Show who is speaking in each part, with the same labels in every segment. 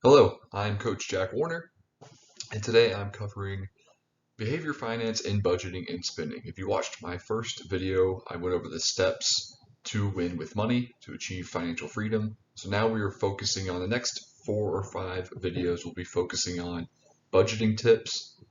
Speaker 1: Hello, I'm Coach Jack Warner, and today I'm covering behavior finance in budgeting and spending. If you watched my first video, I went over the steps to win with money to achieve financial freedom. So now we are focusing on the next 4 or 5 videos. We'll be focusing on budgeting tips,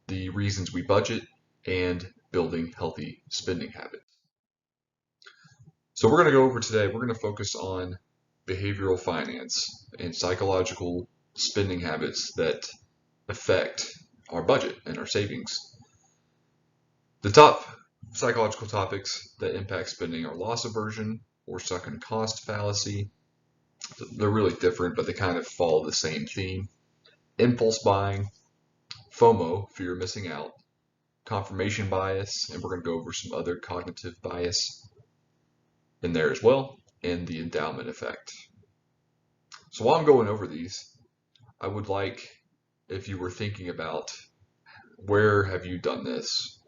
Speaker 1: the reasons we budget, and building healthy spending habits. So we're going to go over today, we're going to focus on behavioral finance and psychological spending habits that affect our budget and our savings. The top psychological topics that impact spending are loss aversion or sunken cost fallacy. They're really different, but they kind of follow the same theme. Impulse buying, FOMO, fear of missing out, confirmation bias, and we're going to go over some other cognitive bias in there as well, and the endowment effect. So while I'm going over these, I would like, if you were thinking about where have you done this,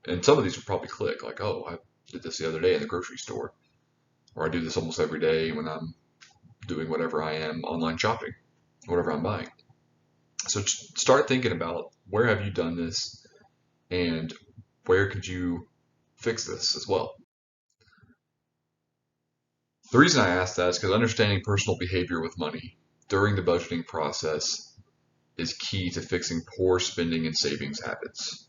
Speaker 1: and some of these would probably click like, oh, I did this the other day in the grocery store, or I do this almost every day when I'm doing whatever I am online shopping, whatever I'm buying. So start thinking about where have you done this and where could you fix this as well. The reason I ask that is because understanding personal behavior with money during the budgeting process is key to fixing poor spending and savings habits.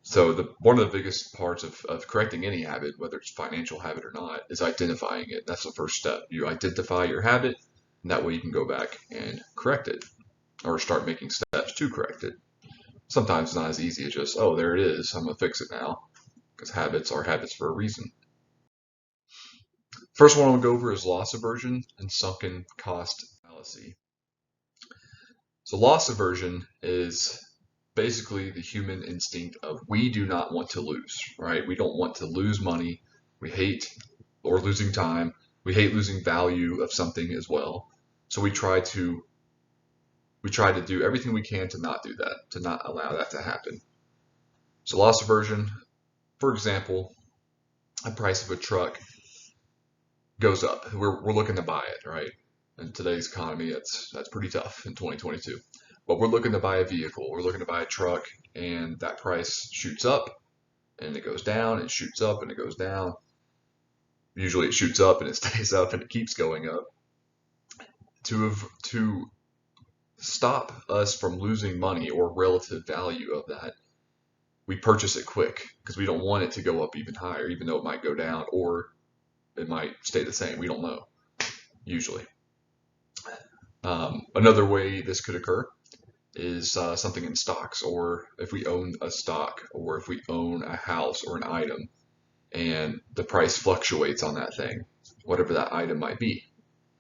Speaker 1: So one of the biggest parts of correcting any habit, whether it's a financial habit or not, is identifying it. That's the first step. You identify your habit, and that way you can go back and correct it, or start making steps to correct it. Sometimes it's not as easy as just, oh, there it is, I'm going to fix it now, because habits are habits for a reason. First one I'll go over is loss aversion and sunken cost fallacy. So loss aversion is basically the human instinct of we do not want to lose, right? We don't want to lose money. We hate or losing time. We hate losing value of something as well. So we try to do everything we can to not do that, to not allow that to happen. So loss aversion, for example, the price of a truck goes up. We're looking to buy it, right? In today's economy, that's pretty tough in 2022. But we're looking to buy a vehicle, we're looking to buy a truck, and that price shoots up and it goes down, it shoots up and it goes down. Usually it shoots up and it stays up and it keeps going up. To stop us from losing money or relative value of that, we purchase it quick because we don't want it to go up even higher, even though it might go down or it might stay the same. We don't know, usually. Another way this could occur is something in stocks, or if we own a stock, or if we own a house or an item, and the price fluctuates on that thing, whatever that item might be.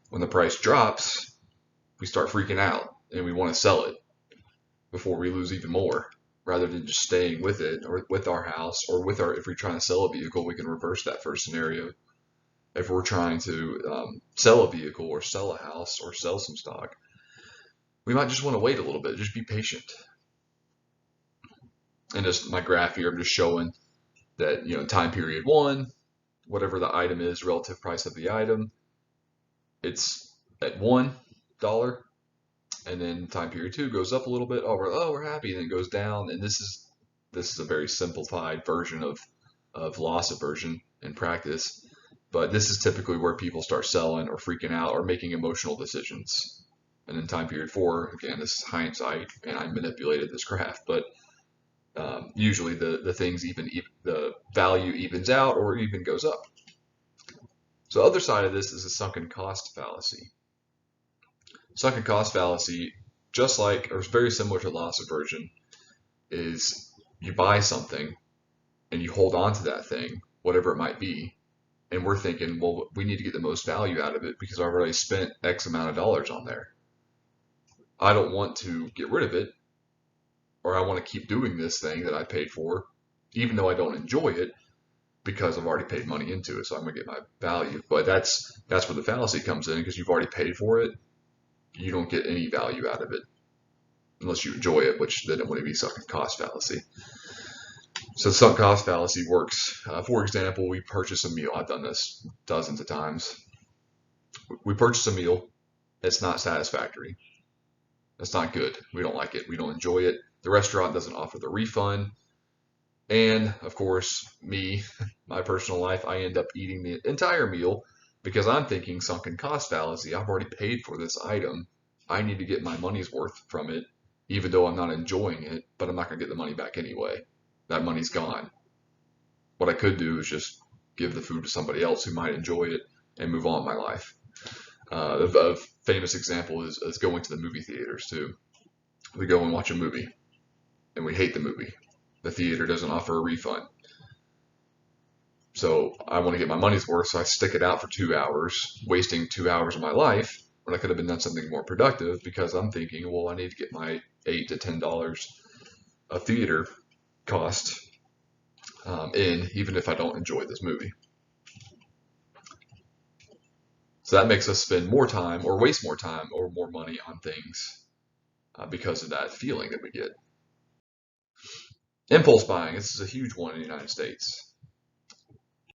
Speaker 1: When the price drops, we start freaking out and we want to sell it before we lose even more, rather than just staying with it or with our house or with if we're trying to sell a vehicle, we can reverse that first scenario. If we're trying to sell a vehicle or sell a house or sell some stock, we might just want to wait a little bit, just be patient. And just my graph here, I'm just showing that, time period 1, whatever the item is, relative price of the item, it's at $1, and then time period 2 goes up a little bit. We're happy, and then it goes down. And this is a very simplified version of loss aversion in practice. But this is typically where people start selling or freaking out or making emotional decisions. And in time period 4, again, this is hindsight, and I manipulated this graph, but usually the things the value evens out or even goes up. So the other side of this is a sunken cost fallacy. Sunken cost fallacy, just like, or very similar to loss aversion, is you buy something and you hold on to that thing, whatever it might be, and we're thinking, well, we need to get the most value out of it because I've already spent X amount of dollars on there. I don't want to get rid of it, or I want to keep doing this thing that I paid for, even though I don't enjoy it, because I've already paid money into it, so I'm going to get my value. But that's where the fallacy comes in, because you've already paid for it. You don't get any value out of it unless you enjoy it, which then it wouldn't be sunken cost fallacy. So sunk cost fallacy works. For example, we purchase a meal. I've done this dozens of times. We purchase a meal, It's not satisfactory. It's not good. We don't like it. We don't enjoy it. The restaurant doesn't offer the refund. And of course, me, my personal life, I end up eating the entire meal because I'm thinking sunken cost fallacy. I've already paid for this item. I need to get my money's worth from it, even though I'm not enjoying it, but I'm not going to get the money back anyway. That money's gone. What I could do is just give the food to somebody else who might enjoy it and move on in my life. A famous example is going to the movie theaters too. We go and watch a movie and we hate the movie. The theater doesn't offer a refund. So I want to get my money's worth, so I stick it out for 2 hours, wasting 2 hours of my life when I could have been done something more productive because I'm thinking, well, I need to get my $8 to $10 of theater cost in, even if I don't enjoy this movie. So that makes us spend more time or waste more time or more money on things because of that feeling that we get. Impulse buying, this is a huge one in the United States.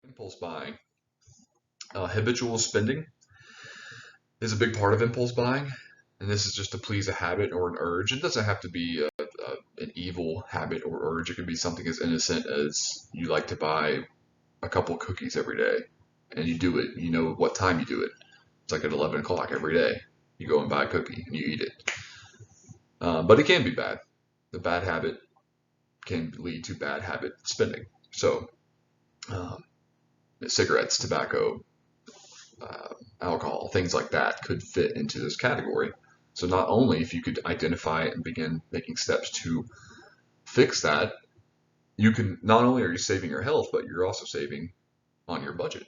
Speaker 1: Impulse buying. Habitual spending is a big part of impulse buying, and this is just to please a habit or an urge. It doesn't have to be an evil habit or urge. It could be something as innocent as you like to buy a couple cookies every day, and you do it. You know what time you do it. It's like at 11 o'clock every day. You go and buy a cookie and you eat it. But it can be bad. The bad habit can lead to bad habit spending. So, cigarettes, tobacco, alcohol, things like that could fit into this category. So not only if you could identify it and begin making steps to fix that, you can not only are you saving your health, but you're also saving on your budget.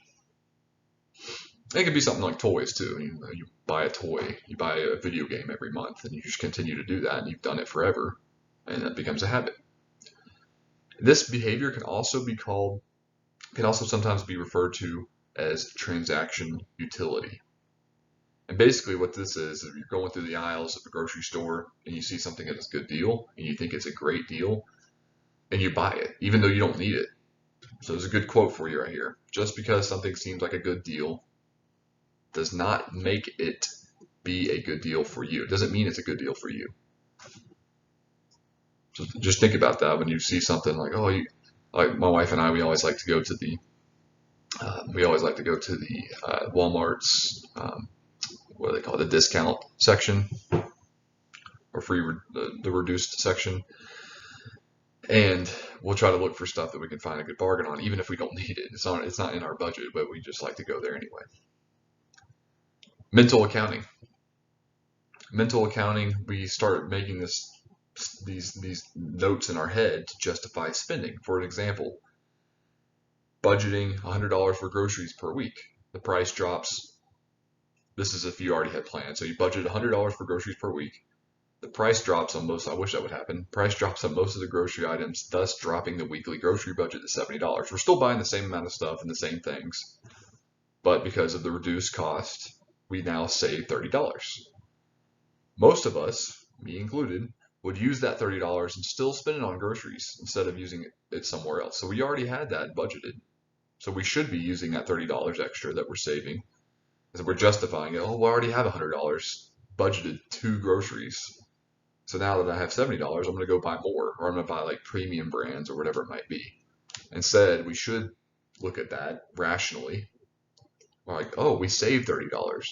Speaker 1: It could be something like toys too. You buy a toy, you buy a video game every month, and you just continue to do that, and you've done it forever, and that becomes a habit. This behavior can also sometimes be referred to as transaction utility. And basically what this is, if you're going through the aisles of a grocery store and you see something that is a good deal and you think it's a great deal and you buy it, even though you don't need it. So there's a good quote for you right here. Just because something seems like a good deal does not make it be a good deal for you. It doesn't mean it's a good deal for you. So just think about that when you see something like, like my wife and I, we always like to go to the Walmart's, what do they call it, the discount section or the reduced section, and we'll try to look for stuff that we can find a good bargain on, even if we don't need it. It's not in our budget, but we just like to go there anyway. Mental accounting. Mental accounting, we start making these notes in our head to justify spending. For an example, budgeting $100 for groceries per week. The price drops. This is if you already had planned. So you budgeted $100 for groceries per week. The price drops on most, I wish that would happen. Price drops on most of the grocery items, thus dropping the weekly grocery budget to $70. We're still buying the same amount of stuff and the same things, but because of the reduced cost, we now save $30. Most of us, me included, would use that $30 and still spend it on groceries instead of using it somewhere else. So we already had that budgeted. So we should be using that $30 extra that we're saving. Because we're justifying it. Oh, we already have $100 budgeted to groceries. So now that I have $70, I'm going to go buy more, or I'm going to buy like premium brands or whatever it might be. Instead, we should look at that rationally. We're like, oh, we saved $30.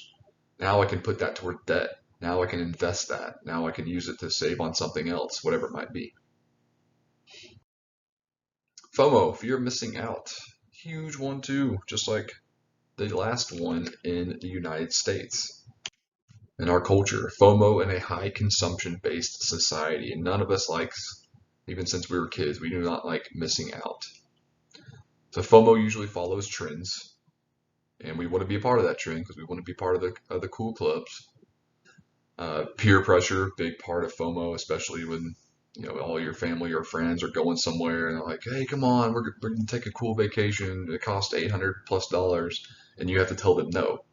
Speaker 1: Now I can put that toward debt. Now I can invest that. Now I can use it to save on something else, whatever it might be. FOMO, fear of missing out. Huge one too, just like the last one in the United States. In our culture, FOMO in a high consumption-based society, and none of us likes, even since we were kids, we do not like missing out. So FOMO usually follows trends, and we want to be a part of that trend because we want to be part of the cool clubs. Peer pressure, big part of FOMO, especially when all your family or friends are going somewhere and they're like, hey, come on, we're going to take a cool vacation. It costs $800+, and you have to tell them no,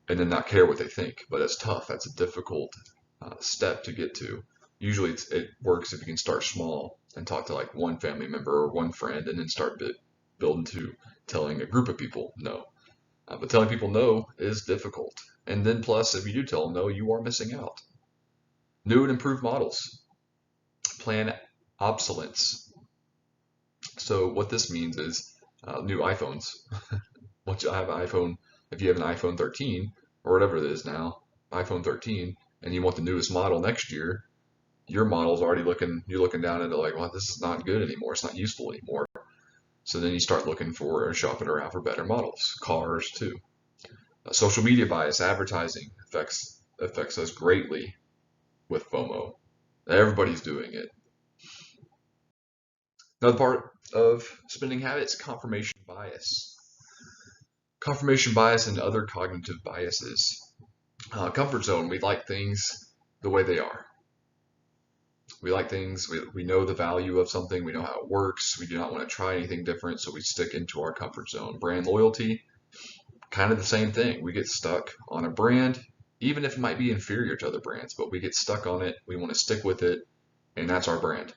Speaker 1: and then not care what they think. But it's tough. That's a difficult step to get to. Usually it works if you can start small and talk to like one family member or one friend, and then start building to telling a group of people no. But telling people no is difficult. And then plus, if you do tell them no, you are missing out. New and improved models. Plan obsolescence. So what this means is new iPhones. Once you have an iPhone, if you have an iPhone 13 or whatever it is now, iPhone 13, and you want the newest model next year, your model's already you're looking down at it like, well, this is not good anymore. It's not useful anymore. So then you start looking for and shopping around for better models. Cars too. Social media bias, advertising affects us greatly with FOMO. Everybody's doing it. Another part of spending habits, confirmation bias. Confirmation bias and other cognitive biases. Comfort zone, we like things the way they are. We like things, we know the value of something, we know how it works, we do not want to try anything different, so we stick into our comfort zone. Brand loyalty, kind of the same thing. We get stuck on a brand, even if it might be inferior to other brands, but we get stuck on it, we want to stick with it, and that's our brand.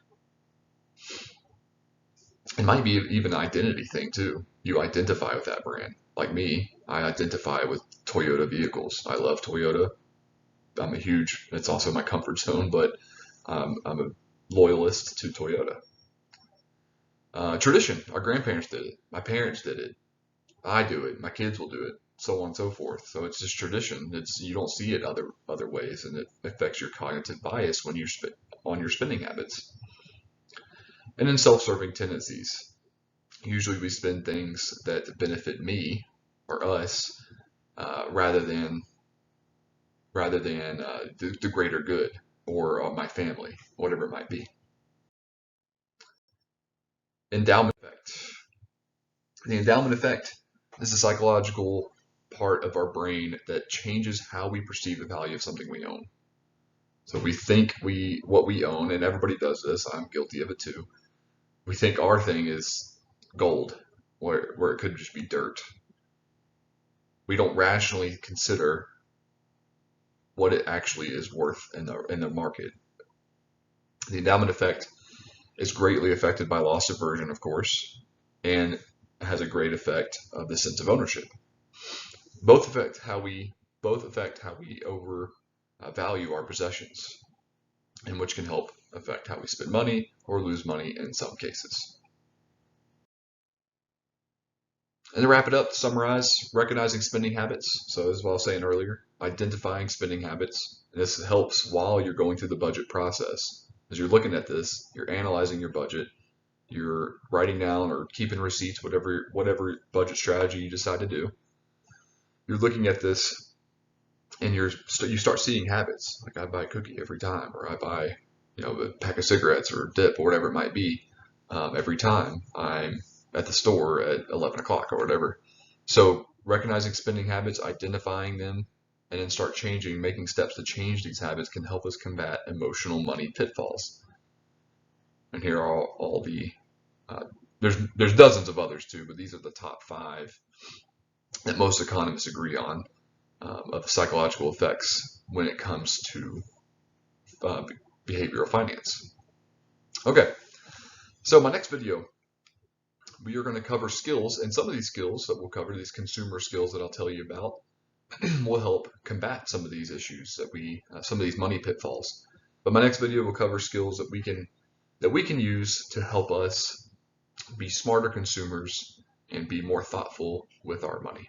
Speaker 1: It might be even an identity thing too. You identify with that brand. Like me, I identify with Toyota vehicles. I love Toyota. It's also my comfort zone, but I'm a loyalist to Toyota. Tradition. Our grandparents did it. My parents did it. I do it. My kids will do it. So on and so forth. So it's just tradition. You don't see it other ways, and it affects your cognitive bias when you on your spending habits. And then self-serving tendencies. Usually we spend things that benefit me or us rather than the greater good or my family, whatever it might be. Endowment effect. The endowment effect is a psychological part of our brain that changes how we perceive the value of something we own. So we think what we own, and everybody does this, I'm guilty of it too. We think our thing is gold, where it could just be dirt. We don't rationally consider what it actually is worth in the market. The endowment effect is greatly affected by loss aversion, of course, and has a great effect of the sense of ownership. Both affect how we over value our possessions, and which can help affect how we spend money or lose money in some cases. And to wrap it up, to summarize, recognizing spending habits. So as I was saying earlier, identifying spending habits. And this helps while you're going through the budget process. As you're looking at this, you're analyzing your budget, you're writing down or keeping receipts, whatever budget strategy you decide to do. You're looking at this and you start seeing habits. Like I buy a cookie every time, or I buy a pack of cigarettes or dip or whatever it might be every time I'm at the store at 11 o'clock or whatever. So recognizing spending habits, identifying them, and then start making steps to change these habits can help us combat emotional money pitfalls. And here are all the, there's dozens of others too, but these are the top 5 that most economists agree on of psychological effects when it comes to behavioral finance. Okay, so my next video, we are going to cover skills, and some of these skills that we'll cover, these consumer skills that I'll tell you about, will help combat some of these issues some of these money pitfalls. But my next video will cover skills that we can use to help us be smarter consumers and be more thoughtful with our money.